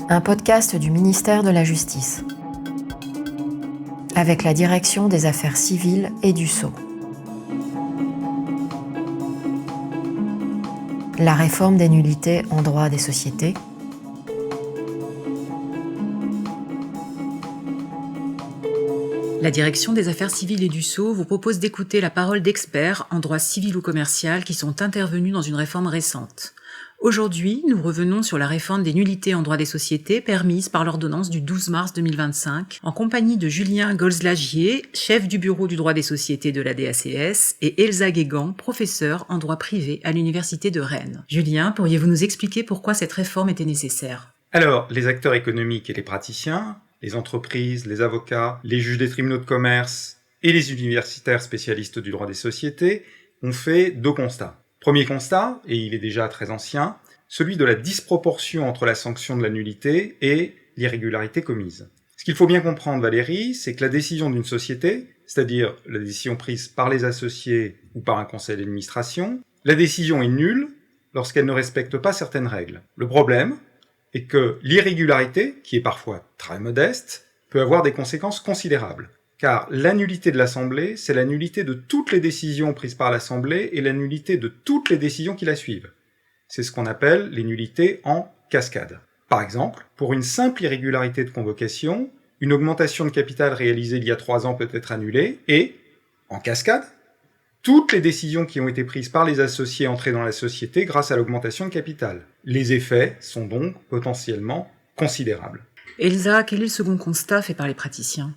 Un podcast du ministère de la Justice, avec la Direction des Affaires civiles et du Sceau. La réforme des nullités en droit des sociétés. La Direction des Affaires civiles et du Sceau vous propose d'écouter la parole d'experts en droit civil ou commercial qui sont intervenus dans une réforme récente. Aujourd'hui, nous revenons sur la réforme des nullités en droit des sociétés permise par l'ordonnance du 12 mars 2025 en compagnie de Julien Golz-Lagier, chef du bureau du droit des sociétés de la DACS, et Elsa Guégan, professeure en droit privé à l'Université de Rennes. Julien, pourriez-vous nous expliquer pourquoi cette réforme était nécessaire ? Alors, les acteurs économiques et les praticiens, les entreprises, les avocats, les juges des tribunaux de commerce et les universitaires spécialistes du droit des sociétés ont fait deux constats. Premier constat, et il est déjà très ancien, celui de la disproportion entre la sanction de la nullité et l'irrégularité commise. Ce qu'il faut bien comprendre, Valérie, c'est que la décision d'une société, c'est-à-dire la décision prise par les associés ou par un conseil d'administration, la décision est nulle lorsqu'elle ne respecte pas certaines règles. Le problème est que l'irrégularité, qui est parfois très modeste, peut avoir des conséquences considérables. Car la nullité de l'Assemblée, c'est la nullité de toutes les décisions prises par l'Assemblée et la nullité de toutes les décisions qui la suivent. C'est ce qu'on appelle les nullités en cascade. Par exemple, pour une simple irrégularité de convocation, une augmentation de capital réalisée il y a 3 ans peut être annulée et, en cascade, toutes les décisions qui ont été prises par les associés entrés dans la société grâce à l'augmentation de capital. Les effets sont donc potentiellement considérables. Elsa, quel est le second constat fait par les praticiens ?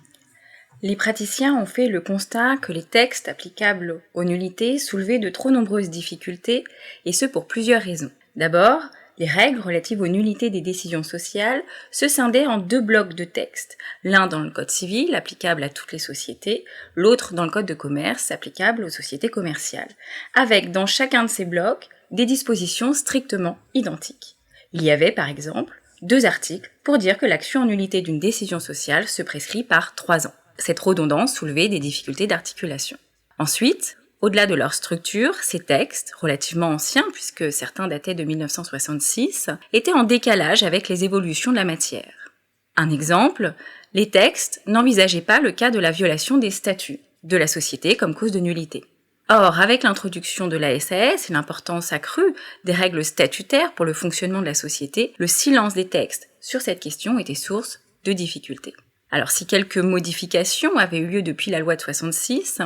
Les praticiens ont fait le constat que les textes applicables aux nullités soulevaient de trop nombreuses difficultés, et ce pour plusieurs raisons. D'abord, les règles relatives aux nullités des décisions sociales se scindaient en 2 blocs de textes, l'un dans le code civil, applicable à toutes les sociétés, l'autre dans le code de commerce, applicable aux sociétés commerciales, avec dans chacun de ces blocs des dispositions strictement identiques. Il y avait par exemple 2 articles pour dire que l'action en nullité d'une décision sociale se prescrit par 3 ans. Cette redondance soulevait des difficultés d'articulation. Ensuite, au-delà de leur structure, ces textes, relativement anciens puisque certains dataient de 1966, étaient en décalage avec les évolutions de la matière. Un exemple, les textes n'envisageaient pas le cas de la violation des statuts de la société comme cause de nullité. Or, avec l'introduction de la SAS et l'importance accrue des règles statutaires pour le fonctionnement de la société, le silence des textes sur cette question était source de difficultés. Alors si quelques modifications avaient eu lieu depuis la loi de 66,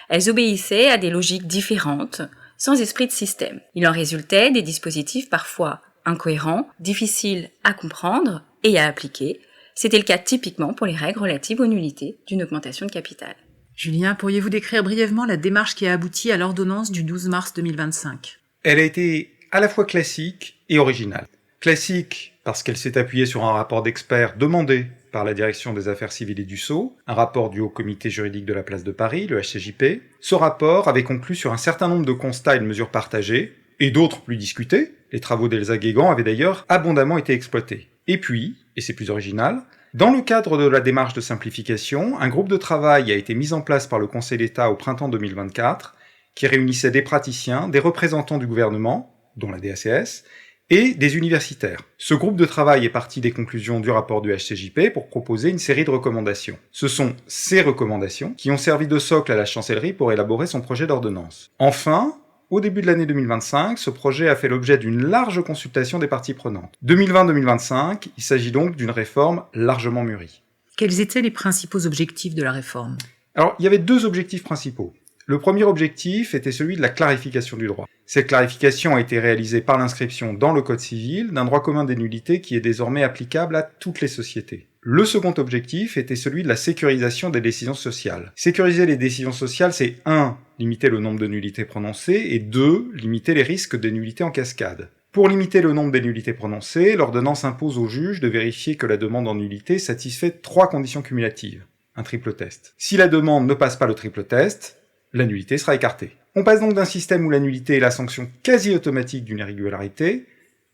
elles obéissaient à des logiques différentes, sans esprit de système. Il en résultait des dispositifs parfois incohérents, difficiles à comprendre et à appliquer. C'était le cas typiquement pour les règles relatives aux nullités d'une augmentation de capital. Julien, pourriez-vous décrire brièvement la démarche qui a abouti à l'ordonnance du 12 mars 2025 ? Elle a été à la fois classique et originale. Classique parce qu'elle s'est appuyée sur un rapport d'experts demandé par la Direction des Affaires civiles et du Sceau, un rapport du Haut Comité juridique de la place de Paris, le HCJP. Ce rapport avait conclu sur un certain nombre de constats et de mesures partagées, et d'autres plus discutés. Les travaux d'Elsa Guégan avaient d'ailleurs abondamment été exploités. Et puis, et c'est plus original, dans le cadre de la démarche de simplification, un groupe de travail a été mis en place par le Conseil d'État au printemps 2024, qui réunissait des praticiens, des représentants du gouvernement, dont la DACS, et des universitaires. Ce groupe de travail est parti des conclusions du rapport du HCJP pour proposer une série de recommandations. Ce sont ces recommandations qui ont servi de socle à la chancellerie pour élaborer son projet d'ordonnance. Enfin, au début de l'année 2025, ce projet a fait l'objet d'une large consultation des parties prenantes. 2020-2025, il s'agit donc d'une réforme largement mûrie. Quels étaient les principaux objectifs de la réforme ? Alors, il y avait 2 objectifs principaux. Le premier objectif était celui de la clarification du droit. Cette clarification a été réalisée par l'inscription dans le Code civil d'un droit commun des nullités qui est désormais applicable à toutes les sociétés. Le second objectif était celui de la sécurisation des décisions sociales. Sécuriser les décisions sociales, c'est 1. Limiter le nombre de nullités prononcées et 2. Limiter les risques des nullités en cascade. Pour limiter le nombre des nullités prononcées, l'ordonnance impose au juge de vérifier que la demande en nullité satisfait 3 conditions cumulatives. Un triple test. Si la demande ne passe pas le triple test, la nullité sera écartée. On passe donc d'un système où la nullité est la sanction quasi automatique d'une irrégularité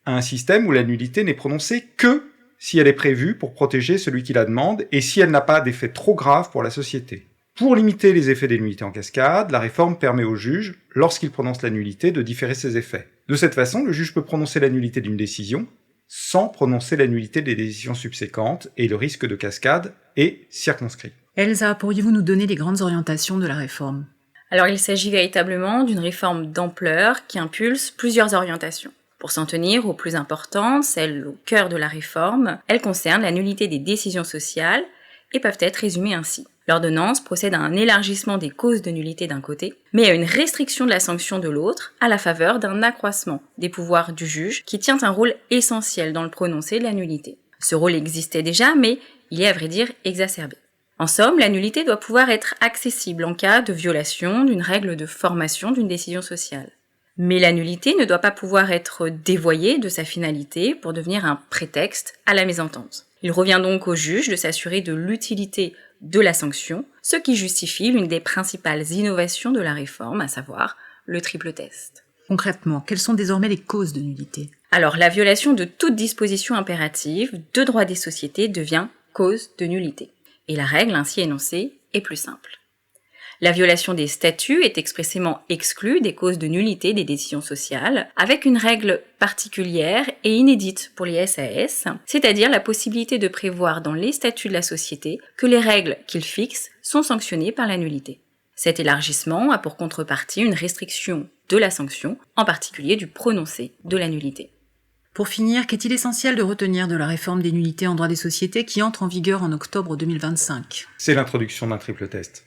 à un système où la nullité n'est prononcée que si elle est prévue pour protéger celui qui la demande et si elle n'a pas d'effet trop grave pour la société. Pour limiter les effets des nullités en cascade, la réforme permet au juge, lorsqu'il prononce la nullité, de différer ses effets. De cette façon, le juge peut prononcer la nullité d'une décision sans prononcer la nullité des décisions subséquentes, et le risque de cascade est circonscrit. Elsa, pourriez-vous nous donner les grandes orientations de la réforme ? Alors il s'agit véritablement d'une réforme d'ampleur qui impulse plusieurs orientations. Pour s'en tenir aux plus importantes, celles au cœur de la réforme, elles concernent la nullité des décisions sociales et peuvent être résumées ainsi. L'ordonnance procède à un élargissement des causes de nullité d'un côté, mais à une restriction de la sanction de l'autre, à la faveur d'un accroissement des pouvoirs du juge qui tient un rôle essentiel dans le prononcé de la nullité. Ce rôle existait déjà, mais il est à vrai dire exacerbé. En somme, la nullité doit pouvoir être accessible en cas de violation d'une règle de formation d'une décision sociale. Mais la nullité ne doit pas pouvoir être dévoyée de sa finalité pour devenir un prétexte à la mésentente. Il revient donc au juge de s'assurer de l'utilité de la sanction, ce qui justifie l'une des principales innovations de la réforme, à savoir le triple test. Concrètement, quelles sont désormais les causes de nullité ? Alors, la violation de toute disposition impérative de droit des sociétés devient cause de nullité. Et la règle ainsi énoncée est plus simple. La violation des statuts est expressément exclue des causes de nullité des décisions sociales, avec une règle particulière et inédite pour les SAS, c'est-à-dire la possibilité de prévoir dans les statuts de la société que les règles qu'ils fixent sont sanctionnées par la nullité. Cet élargissement a pour contrepartie une restriction de la sanction, en particulier du prononcé de la nullité. Pour finir, qu'est-il essentiel de retenir de la réforme des nullités en droit des sociétés qui entre en vigueur en octobre 2025 ? C'est l'introduction d'un triple test.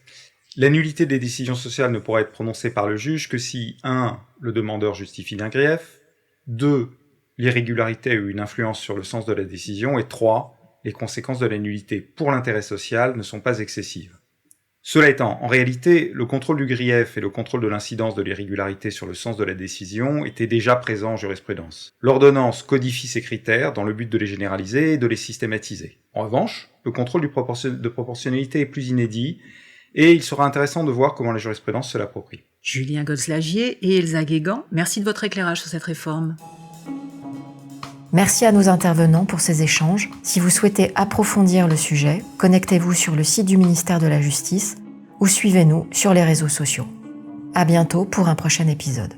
La nullité des décisions sociales ne pourra être prononcée par le juge que si 1. Le demandeur justifie d'un grief, 2. L'irrégularité a eu une influence sur le sens de la décision, et 3. Les conséquences de la nullité pour l'intérêt social ne sont pas excessives. Cela étant, en réalité, le contrôle du grief et le contrôle de l'incidence de l'irrégularité sur le sens de la décision étaient déjà présents en jurisprudence. L'ordonnance codifie ces critères dans le but de les généraliser et de les systématiser. En revanche, le contrôle de proportionnalité est plus inédit, et il sera intéressant de voir comment la jurisprudence se l'approprie. Julien Goselagier et Elsa Guégan, merci de votre éclairage sur cette réforme. Merci à nos intervenants pour ces échanges. Si vous souhaitez approfondir le sujet, connectez-vous sur le site du ministère de la Justice ou suivez-nous sur les réseaux sociaux. À bientôt pour un prochain épisode.